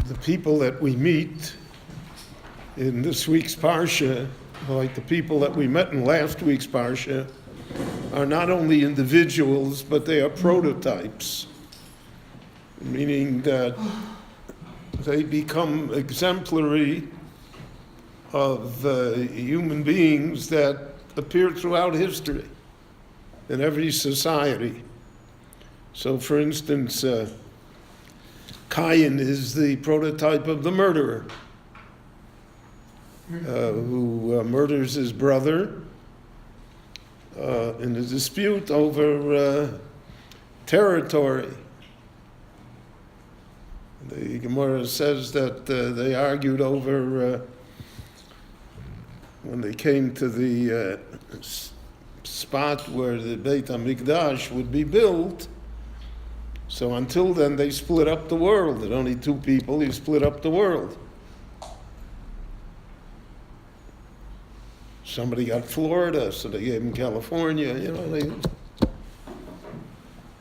The people that we meet in this week's Parsha, like the people that we met in last week's Parsha, are not only individuals, but they are prototypes, meaning that they become exemplary of human beings that appear throughout history in every society. So, for instance, Cain is the prototype of the murderer who murders his brother in a dispute over territory. The Gemara says that they argued over when they came to the spot where the Beit HaMikdash would be built. So until then, they split up the world. There only two people, he split up the world. Somebody got Florida, so they gave him California,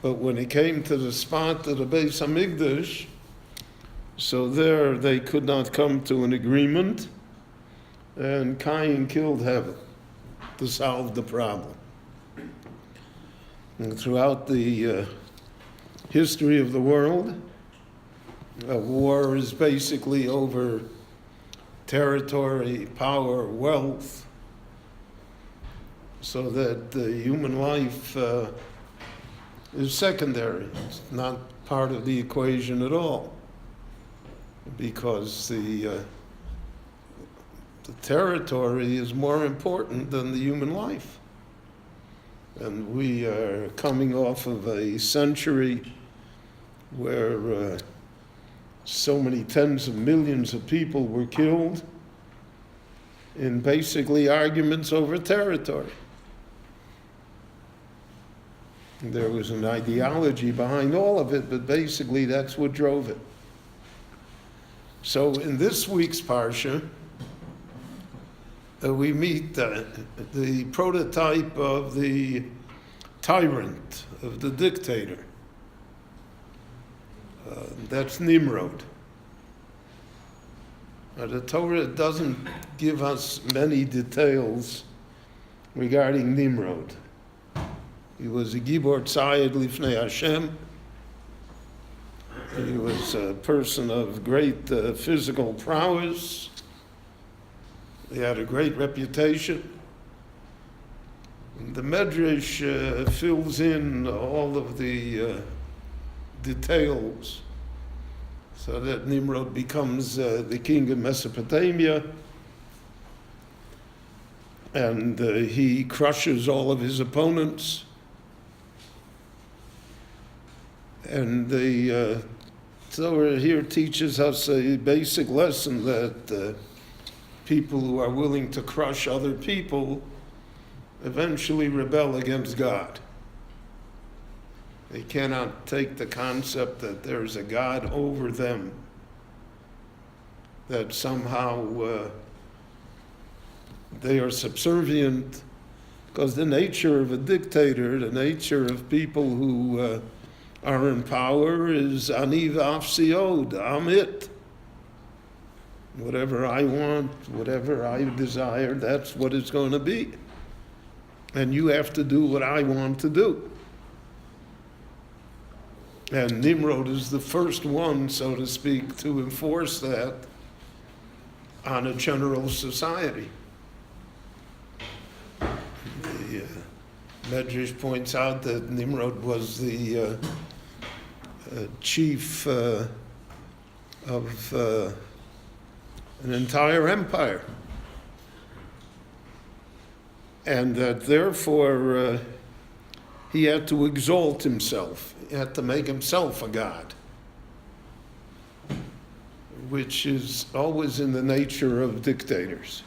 But when it came to the spot of the Beit HaMikdash, so there they could not come to an agreement, and Cain killed Hevel to solve the problem. And throughout the history of the world, a war is basically over territory, power, wealth, so that the human life is secondary. It's not part of the equation at all, because the territory is more important than the human life. And we are coming off of a century where so many tens of millions of people were killed in basically arguments over territory. There was an ideology behind all of it, but basically that's what drove it. So in this week's Parsha, we meet the prototype of the tyrant, of the dictator. That's Nimrod. The Torah doesn't give us many details regarding Nimrod. He was a Gibor Tzayed Lifnei Hashem. He was a person of great physical prowess. He had a great reputation. The Medrash fills in all of the details so that Nimrod becomes the king of Mesopotamia, and he crushes all of his opponents. And the Torah here teaches us a basic lesson that people who are willing to crush other people eventually rebel against God. They cannot take the concept that there's a God over them, that somehow they are subservient, because the nature of a dictator, the nature of people who are in power is ani v'afsiod, I'm it. Whatever I want, whatever I desire, that's what it's going to be. And you have to do what I want to do. And Nimrod is the first one, so to speak, to enforce that on a general society. The Medrash points out that Nimrod was the chief of an entire empire. And that therefore he had to exalt himself. He had to make himself a god, which is always in the nature of dictators,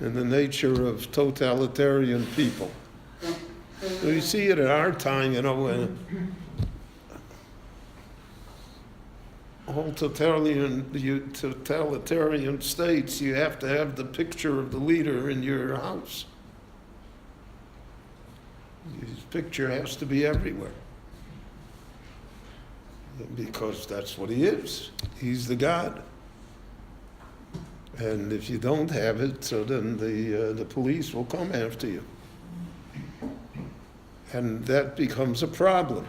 in the nature of totalitarian people. So you see it in our time, when all totalitarian states, you have to have the picture of the leader in your house. His picture has to be everywhere. Because that's what he is. He's the God. And if you don't have it, so then the police will come after you. And that becomes a problem.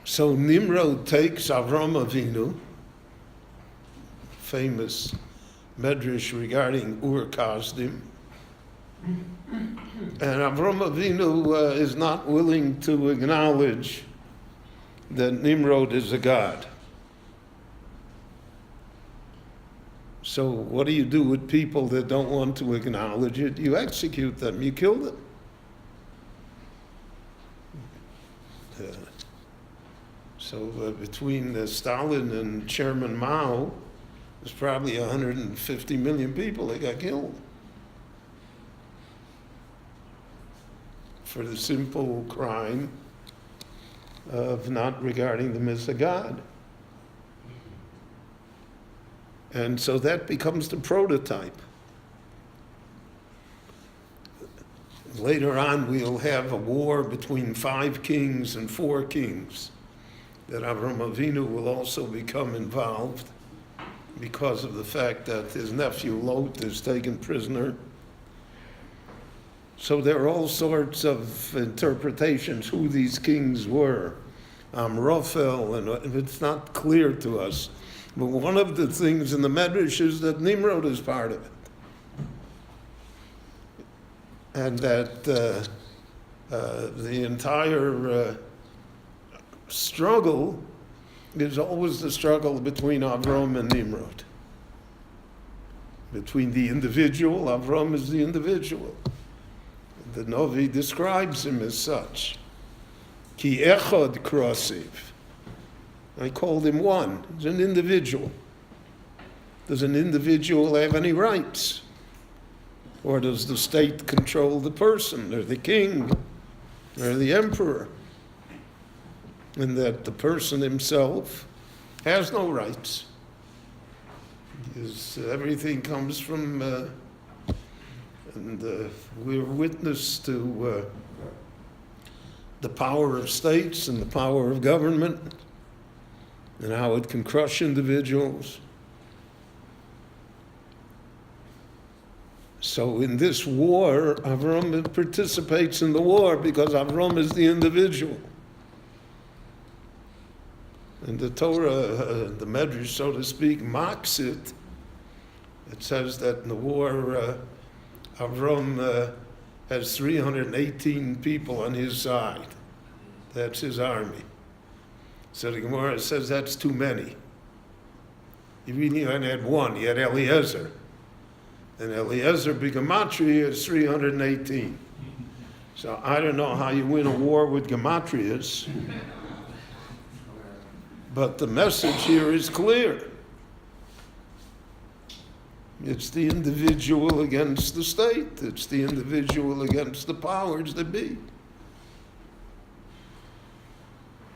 So Nimrod takes Avram Avinu, famous medrash regarding Ur Kasdim, and Avram Avinu is not willing to acknowledge that Nimrod is a god. So what do you do with people that don't want to acknowledge it? You execute them, you kill them. So between Stalin and Chairman Mao, there's probably 150 million people that got killed for the simple crime of not regarding them as a god. And so that becomes the prototype. Later on, we'll have a war between 5 kings and 4 kings, that Avram Avinu will also become involved because of the fact that his nephew Lot is taken prisoner. So there are all sorts of interpretations who these kings were. Amraphel, and it's not clear to us. But one of the things in the Medrash is that Nimrod is part of it. And that the entire struggle is always the struggle between Avram and Nimrod. Between the individual, Avram is the individual. The Novi describes him as such. Ki echad krosiv. I called him one. He's an individual. Does an individual have any rights? Or does the state control the person, or the king, or the emperor? And that the person himself has no rights. Because everything comes from, we're witness to the power of states and the power of government, and how it can crush individuals. So in this war, Avram participates in the war because Avram is the individual. And the Torah, the Medrash, so to speak, mocks it. It says that in the war, Avram has 318 people on his side. That's his army. So the Gemara says that's too many. He really only had one. He had Eliezer. And Eliezer, Gematria, is 318. So I don't know how you win a war with Gematrias. But the message here is clear. It's the individual against the state. It's the individual against the powers that be.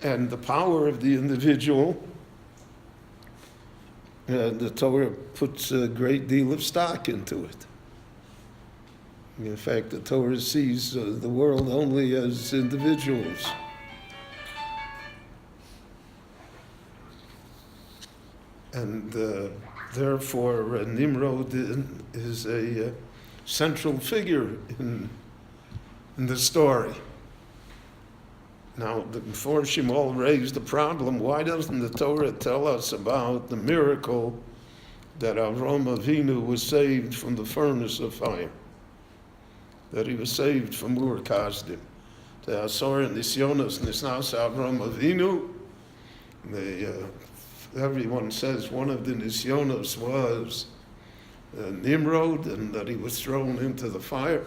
And the power of the individual, the Torah puts a great deal of stock into it. In fact, the Torah sees the world only as individuals. And therefore, Nimrod is a central figure in the story. Now, the Meforshim all raised the problem, why doesn't the Torah tell us about the miracle that Avram Avinu was saved from the furnace of fire? That he was saved from Ur Kasdim. The Asor and Nisyonos Nisnas Avram Avinu. Everyone says one of the Nisyonos was Nimrod, and that he was thrown into the fire.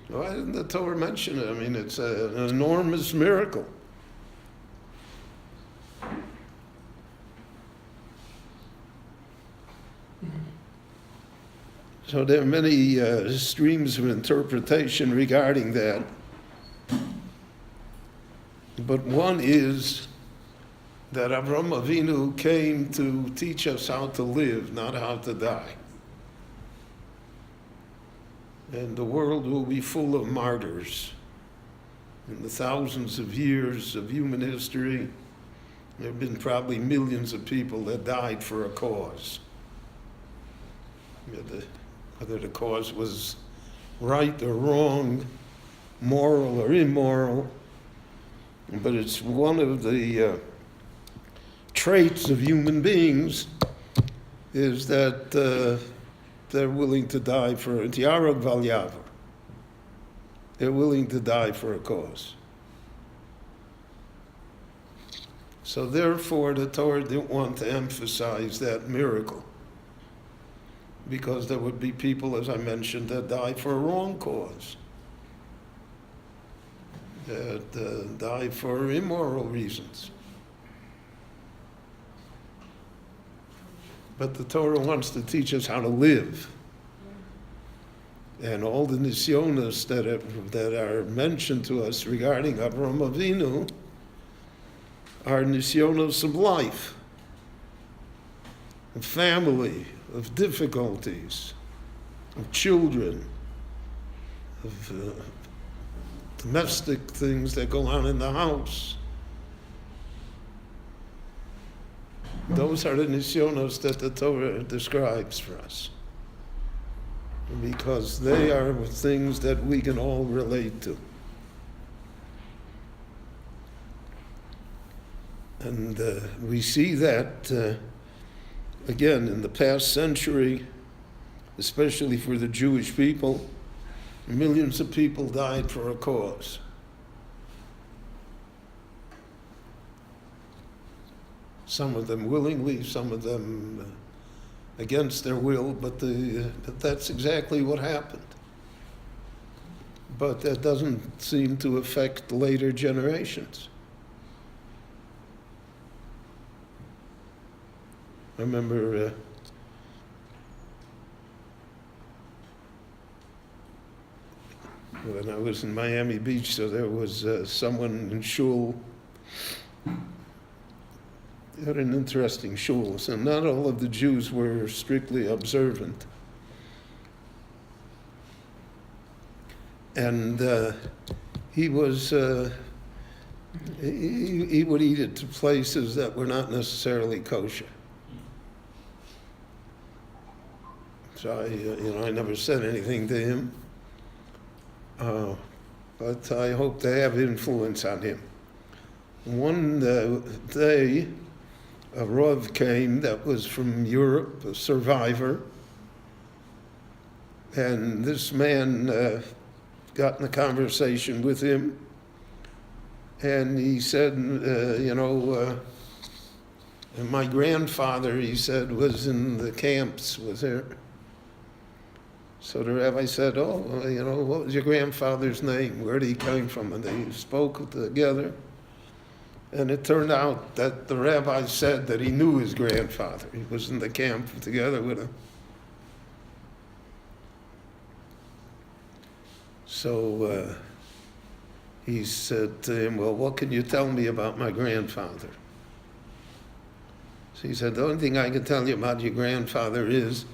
Why didn't the Torah mention it? I mean, it's an enormous miracle. So there are many streams of interpretation regarding that. But one is that Avram Avinu came to teach us how to live, not how to die. and the world will be full of martyrs. In the thousands of years of human history, there have been probably millions of people that died for a cause. Whether the cause was right or wrong, moral or immoral, but it's one of the traits of human beings is that they're willing to die for it. Yarog val yavar. They're willing to die for a cause. So therefore, the Torah didn't want to emphasize that miracle, because there would be people, as I mentioned, that die for a wrong cause, that die for immoral reasons. But the Torah wants to teach us how to live. And all the nisyonos that are mentioned to us regarding Avraham Avinu are nisyonos of life, of family, of difficulties, of children, of domestic things that go on in the house. Those are the nisyonos that the Torah describes for us, because they are things that we can all relate to. And we see that, again, in the past century, especially for the Jewish people, millions of people died for a cause. Some of them willingly, some of them against their will, but that's exactly what happened. But that doesn't seem to affect later generations. I remember when I was in Miami Beach, so there was someone in shul. They had an interesting shul, so not all of the Jews were strictly observant. And he was, he would eat at places that were not necessarily kosher. So I never said anything to him, but I hope to have influence on him. One day, a Rav came that was from Europe, a survivor, and this man got in a conversation with him, and he said, my grandfather, he said, was in the camps, was there. So the rabbi said, what was your grandfather's name? Where did he come from? And they spoke together. And it turned out that the rabbi said that he knew his grandfather. He was in the camp together with him. So he said to him, well, what can you tell me about my grandfather? So he said, the only thing I can tell you about your grandfather is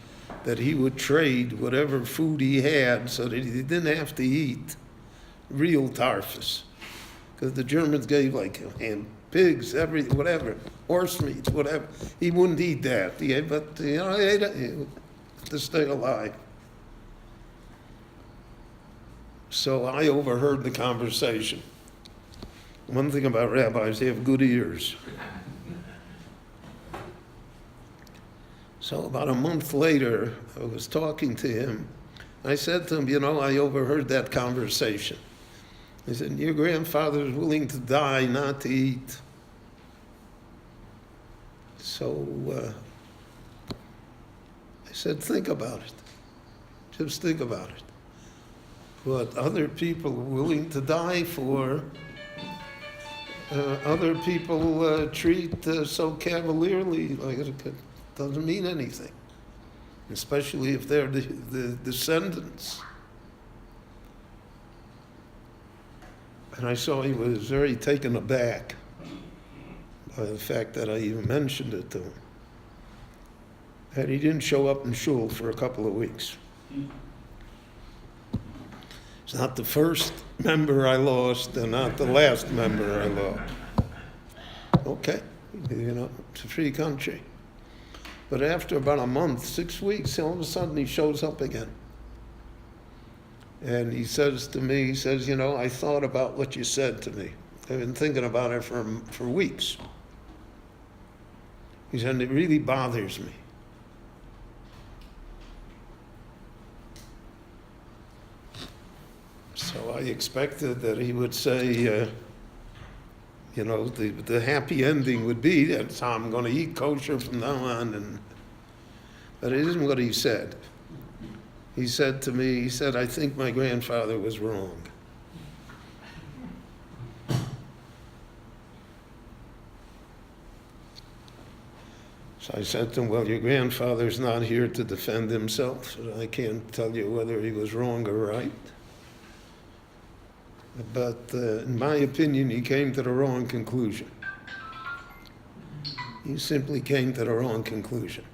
that he would trade whatever food he had so that he didn't have to eat real tarfus. Because the Germans gave pigs, whatever, horse meat, whatever. He wouldn't eat that. He ate it to stay alive. So I overheard the conversation. One thing about rabbis, they have good ears. So about a month later, I was talking to him. I said to him, I overheard that conversation. He said, your grandfather is willing to die, not to eat. So I said, think about it. Just think about it. What other people are willing to die for, other people treat so cavalierly, like it doesn't mean anything, especially if they're the descendants. And I saw he was very taken aback by the fact that I even mentioned it to him. And he didn't show up in shul for a couple of weeks. It's not the first member I lost and not the last member I lost. Okay, it's a free country. But after about a month, 6 weeks, all of a sudden he shows up again. And he says to me, I thought about what you said to me. I've been thinking about it for weeks. He said, it really bothers me. So I expected that he would say, the happy ending would be that I'm going to eat kosher from now on. But it isn't what he said. He said to me, I think my grandfather was wrong. So I said to him, well, your grandfather's not here to defend himself, so I can't tell you whether he was wrong or right. But in my opinion, he came to the wrong conclusion. He simply came to the wrong conclusion.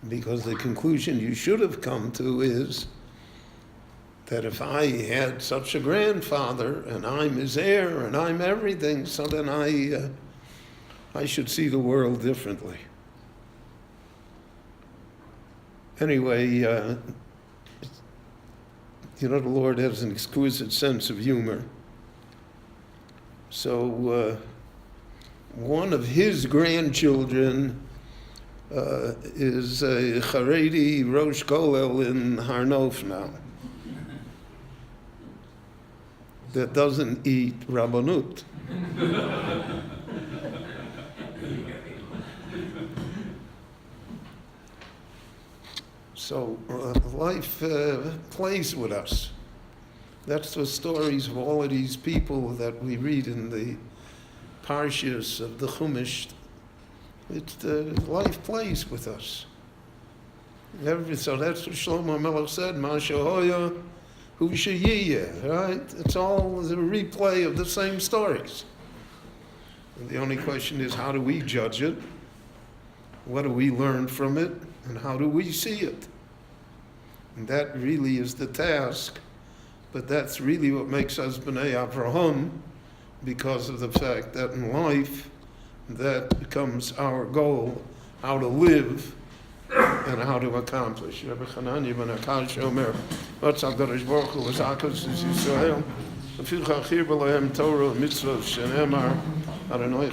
Because the conclusion you should have come to is that if I had such a grandfather and I'm his heir and I'm everything, so then I should see the world differently. Anyway, the Lord has an exquisite sense of humor. So one of his grandchildren is a Haredi Rosh Kollel in Har Nof now that doesn't eat Rabbanut. So life plays with us. That's the stories of all of these people that we read in the parshas of the Chumash. Life plays with us. So that's what Shlomo Melech said, Ma shehoya hu sheyiyeh, right? It's all the replay of the same stories. And the only question is, how do we judge it? What do we learn from it? And how do we see it? And that really is the task. But that's really what makes us B'nai Avraham, because of the fact that in life, that becomes our goal, how to live and how to accomplish. Rabbi Chananya ben Akash Omer, what's HaKadosh Baruch Hu was Akas Yisrael, V'filcha Achir B'Lahem Torah Mitzvah Shenemar Adonai